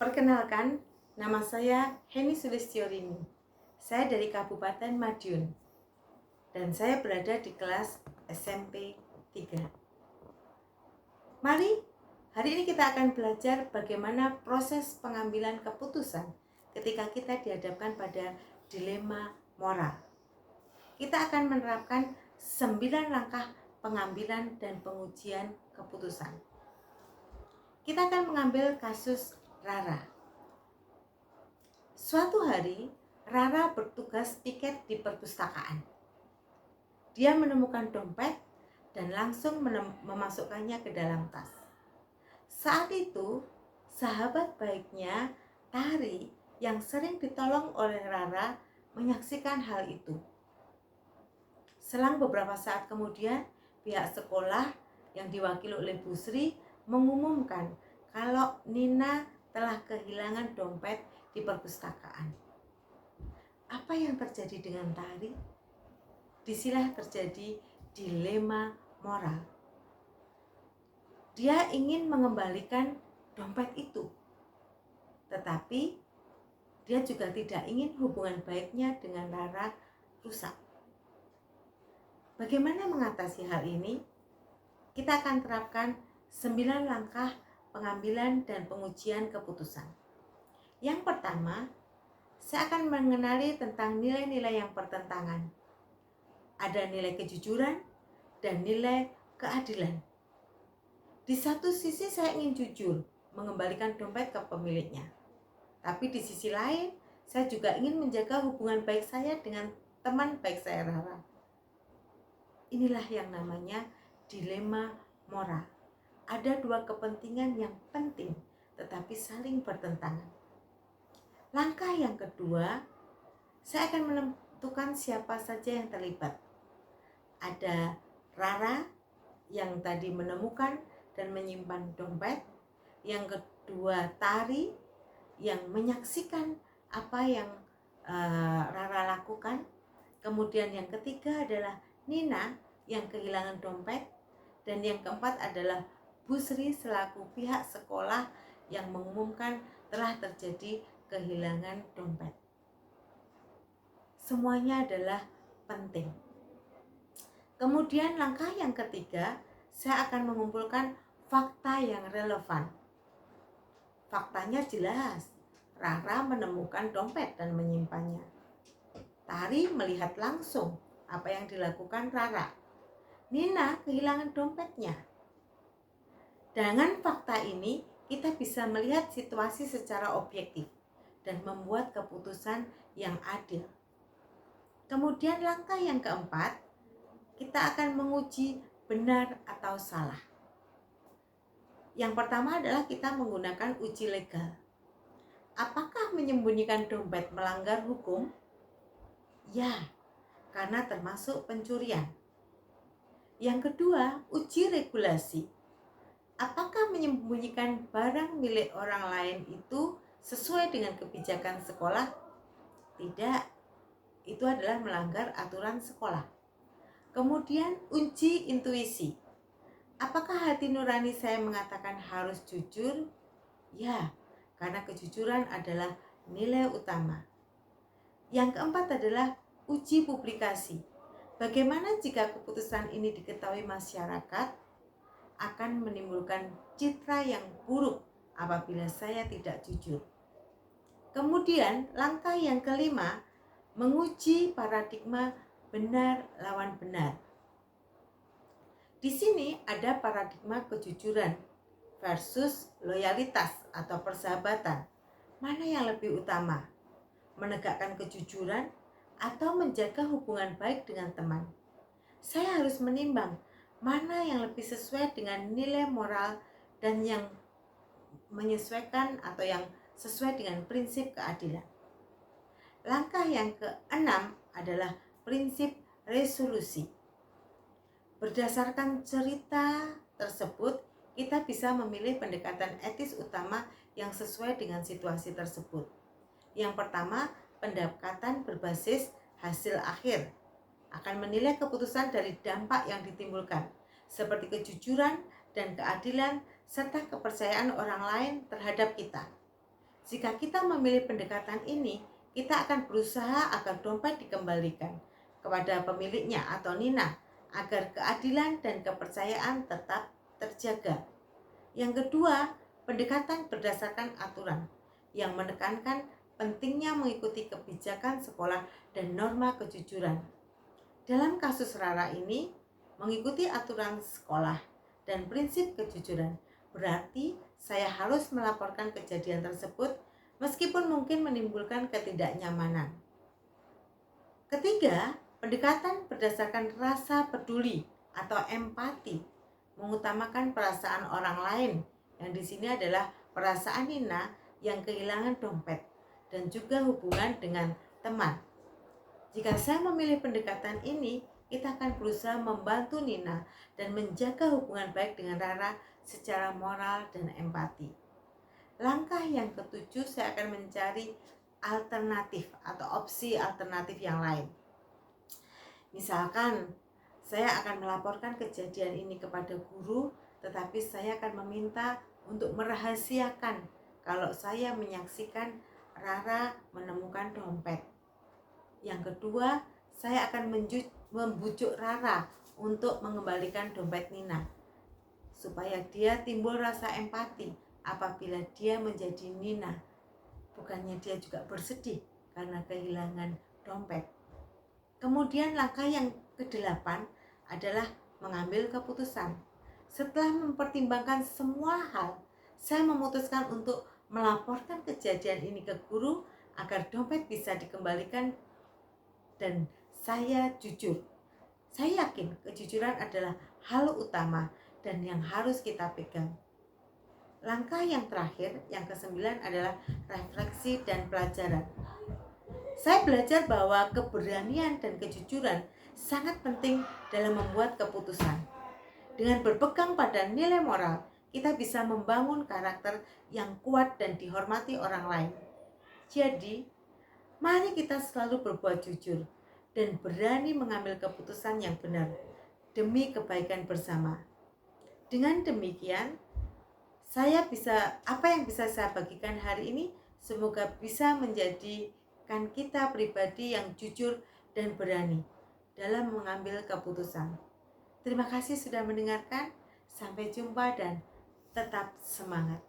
Perkenalkan, nama saya Heni Sulistiorini. Saya dari Kabupaten Madiun dan saya berada di kelas SMP 3. Mari, hari ini kita akan belajar bagaimana proses pengambilan keputusan ketika kita dihadapkan pada dilema moral. Kita akan menerapkan 9 langkah pengambilan dan pengujian keputusan. Kita akan mengambil kasus Rara. Suatu hari, Rara bertugas piket di perpustakaan. Dia menemukan dompet dan langsung memasukkannya ke dalam tas. Saat itu, sahabat baiknya, Tari, yang sering ditolong oleh Rara, menyaksikan hal itu. Selang beberapa saat kemudian, pihak sekolah yang diwakili oleh Bu Sri mengumumkan kalau Nina telah kehilangan dompet di perpustakaan. Apa yang terjadi dengan Tari? Disinilah terjadi dilema moral. Dia ingin mengembalikan dompet itu, tetapi dia juga tidak ingin hubungan baiknya dengan Rara rusak. Bagaimana mengatasi hal ini? Kita akan terapkan 9 langkah pengambilan dan pengujian keputusan. Yang pertama, saya akan mengenali tentang nilai-nilai yang bertentangan. Ada nilai kejujuran dan nilai keadilan. Di satu sisi saya ingin jujur mengembalikan dompet ke pemiliknya. Tapi di sisi lain, saya juga ingin menjaga hubungan baik saya dengan teman baik saya, Rara. Inilah yang namanya dilema moral. Ada dua kepentingan yang penting, tetapi saling bertentangan. Langkah yang kedua, saya akan menentukan siapa saja yang terlibat. Ada Rara yang tadi menemukan dan menyimpan dompet. Yang kedua, Tari yang menyaksikan apa yang Rara lakukan. Kemudian yang ketiga adalah Nina yang kehilangan dompet. Dan yang keempat adalah Bu Sri selaku pihak sekolah yang mengumumkan telah terjadi kehilangan dompet. Semuanya adalah penting. Kemudian langkah yang ketiga, saya akan mengumpulkan fakta yang relevan. Faktanya jelas, Rara menemukan dompet dan menyimpannya. Tari melihat langsung apa yang dilakukan Rara. Nina kehilangan dompetnya. Dengan fakta ini, kita bisa melihat situasi secara objektif dan membuat keputusan yang adil. Kemudian langkah yang keempat, kita akan menguji benar atau salah. Yang pertama adalah kita menggunakan uji legal. Apakah menyembunyikan dompet melanggar hukum? Ya, karena termasuk pencurian. Yang kedua, uji regulasi. Apakah menyembunyikan barang milik orang lain itu sesuai dengan kebijakan sekolah? Tidak, itu adalah melanggar aturan sekolah. Kemudian uji intuisi. Apakah hati nurani saya mengatakan harus jujur? Ya, karena kejujuran adalah nilai utama. Yang keempat adalah uji publikasi. Bagaimana jika keputusan ini diketahui masyarakat? Akan menimbulkan citra yang buruk apabila saya tidak jujur. Kemudian langkah yang kelima, menguji paradigma benar lawan benar. Di sini ada paradigma kejujuran versus loyalitas atau persahabatan. Mana yang lebih utama? Menegakkan kejujuran atau menjaga hubungan baik dengan teman? Saya harus menimbang mana yang lebih sesuai dengan nilai moral dan yang menyesuaikan atau yang sesuai dengan prinsip keadilan. Langkah yang keenam adalah prinsip resolusi. Berdasarkan cerita tersebut, kita bisa memilih pendekatan etis utama yang sesuai dengan situasi tersebut. Yang pertama, pendekatan berbasis hasil akhir. Akan menilai keputusan dari dampak yang ditimbulkan, seperti kejujuran dan keadilan serta kepercayaan orang lain terhadap kita. Jika kita memilih pendekatan ini, kita akan berusaha agar dompet dikembalikan kepada pemiliknya atau Nina, agar keadilan dan kepercayaan tetap terjaga. Yang kedua, pendekatan berdasarkan aturan yang menekankan pentingnya mengikuti kebijakan sekolah dan norma kejujuran. Dalam kasus Rara ini, mengikuti aturan sekolah dan prinsip kejujuran berarti saya harus melaporkan kejadian tersebut meskipun mungkin menimbulkan ketidaknyamanan. Ketiga, pendekatan berdasarkan rasa peduli atau empati, mengutamakan perasaan orang lain, yang di sini adalah perasaan Nina yang kehilangan dompet dan juga hubungan dengan teman. Jika saya memilih pendekatan ini, kita akan berusaha membantu Nina dan menjaga hubungan baik dengan Rara secara moral dan empati. Langkah yang ketujuh, saya akan mencari alternatif atau opsi alternatif yang lain. Misalkan, saya akan melaporkan kejadian ini kepada guru, tetapi saya akan meminta untuk merahasiakan kalau saya menyaksikan Rara menemukan dompet. Yang kedua, saya akan membujuk Rara untuk mengembalikan dompet Nina, supaya dia timbul rasa empati apabila dia menjadi Nina. Bukannya dia juga bersedih karena kehilangan dompet. Kemudian langkah yang ke-8 adalah mengambil keputusan. Setelah mempertimbangkan semua hal, saya memutuskan untuk melaporkan kejadian ini ke guru agar dompet bisa dikembalikan. Dan saya jujur, saya yakin kejujuran adalah hal utama dan yang harus kita pegang. Langkah yang terakhir, yang ke-9 adalah refleksi dan pelajaran. Saya belajar bahwa keberanian dan kejujuran sangat penting dalam membuat keputusan. Dengan berpegang pada nilai moral, kita bisa membangun karakter yang kuat dan dihormati orang lain. Jadi, mari kita selalu berbuat jujur dan berani mengambil keputusan yang benar demi kebaikan bersama. Dengan demikian, apa yang bisa saya bagikan hari ini semoga bisa menjadikan kita pribadi yang jujur dan berani dalam mengambil keputusan. Terima kasih sudah mendengarkan. Sampai jumpa dan tetap semangat.